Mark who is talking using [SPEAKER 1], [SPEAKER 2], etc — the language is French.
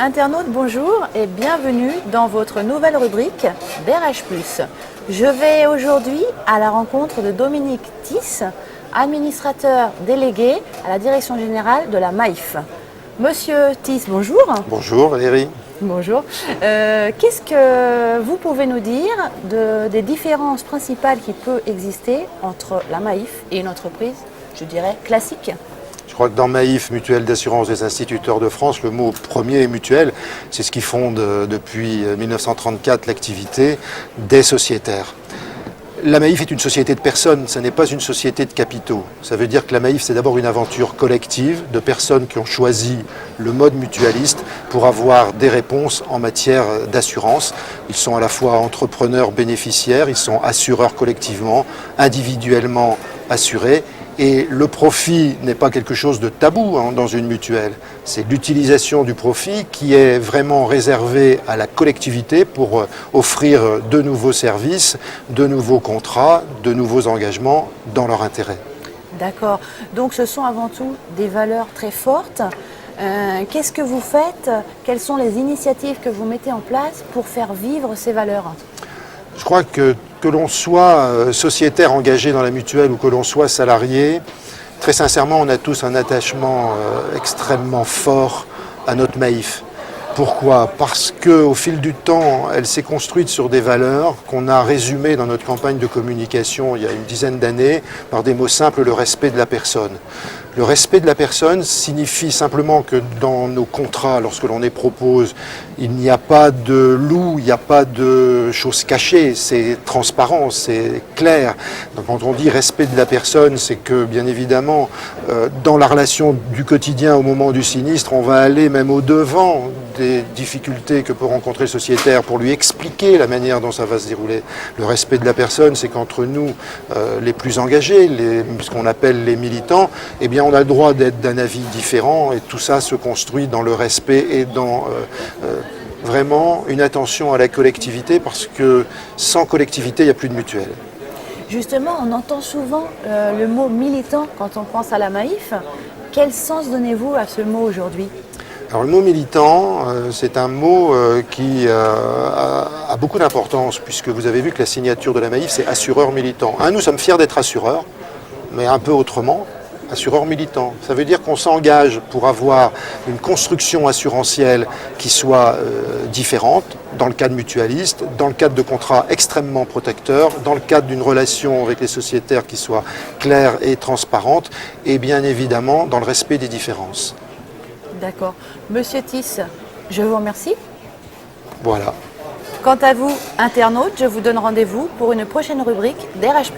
[SPEAKER 1] Internautes, bonjour et bienvenue dans votre nouvelle rubrique DRH+. Je vais aujourd'hui à la rencontre de Dominique Thys, administrateur délégué à la direction générale de la Maïf. Monsieur Thys, bonjour.
[SPEAKER 2] Bonjour Valérie.
[SPEAKER 1] Bonjour. Qu'est-ce que vous pouvez nous dire des différences principales qui peuvent exister entre la Maïf et une entreprise, je dirais, classique ?
[SPEAKER 2] Je crois que dans Maïf, Mutuelle d'assurance des instituteurs de France, le mot premier est mutuelle. C'est ce qui fonde depuis 1934 l'activité des sociétaires. La Maïf est une société de personnes, ce n'est pas une société de capitaux. Ça veut dire que la Maïf, c'est d'abord une aventure collective de personnes qui ont choisi le mode mutualiste pour avoir des réponses en matière d'assurance. Ils sont à la fois entrepreneurs bénéficiaires, ils sont assureurs collectivement, individuellement assurés. Et le profit n'est pas quelque chose de tabou dans une mutuelle. C'est l'utilisation du profit qui est vraiment réservée à la collectivité pour offrir de nouveaux services, de nouveaux contrats, de nouveaux engagements dans leur intérêt.
[SPEAKER 1] D'accord. Donc ce sont avant tout des valeurs très fortes. Qu'est-ce que vous faites? Quelles sont les initiatives que vous mettez en place pour faire vivre ces valeurs?
[SPEAKER 2] Je crois que l'on soit sociétaire engagé dans la mutuelle ou que l'on soit salarié, très sincèrement, on a tous un attachement extrêmement fort à notre Maïf. Pourquoi? Parce qu'au fil du temps, elle s'est construite sur des valeurs qu'on a résumées dans notre campagne de communication il y a une dizaine d'années par des mots simples, le respect de la personne. Le respect de la personne signifie simplement que dans nos contrats, lorsque l'on les propose, il n'y a pas de loup, il n'y a pas de choses cachées, c'est transparent, c'est clair. Donc quand on dit respect de la personne, c'est que bien évidemment, dans la relation du quotidien au moment du sinistre, on va aller même au-devant des difficultés que peut rencontrer le sociétaire pour lui expliquer la manière dont ça va se dérouler. Le respect de la personne, c'est qu'entre nous, les plus engagés, ce qu'on appelle les militants, eh bien on a le droit d'être d'un avis différent et tout ça se construit dans le respect et dans vraiment une attention à la collectivité parce que sans collectivité, il n'y a plus de mutuelle.
[SPEAKER 1] Justement, on entend souvent le mot militant quand on pense à la Maïf. Quel sens donnez-vous à ce mot aujourd'hui ?
[SPEAKER 2] Alors le mot militant, c'est un mot qui a beaucoup d'importance puisque vous avez vu que la signature de la Maïf, c'est assureur militant. Nous sommes fiers d'être assureurs, mais un peu autrement, assureurs militants. Ça veut dire qu'on s'engage pour avoir une construction assurantielle qui soit différente, dans le cadre mutualiste, dans le cadre de contrats extrêmement protecteurs, dans le cadre d'une relation avec les sociétaires qui soit claire et transparente, et bien évidemment dans le respect des différences.
[SPEAKER 1] D'accord. Monsieur Thys, je vous remercie.
[SPEAKER 2] Voilà.
[SPEAKER 1] Quant à vous, internautes, je vous donne rendez-vous pour une prochaine rubrique DRH+.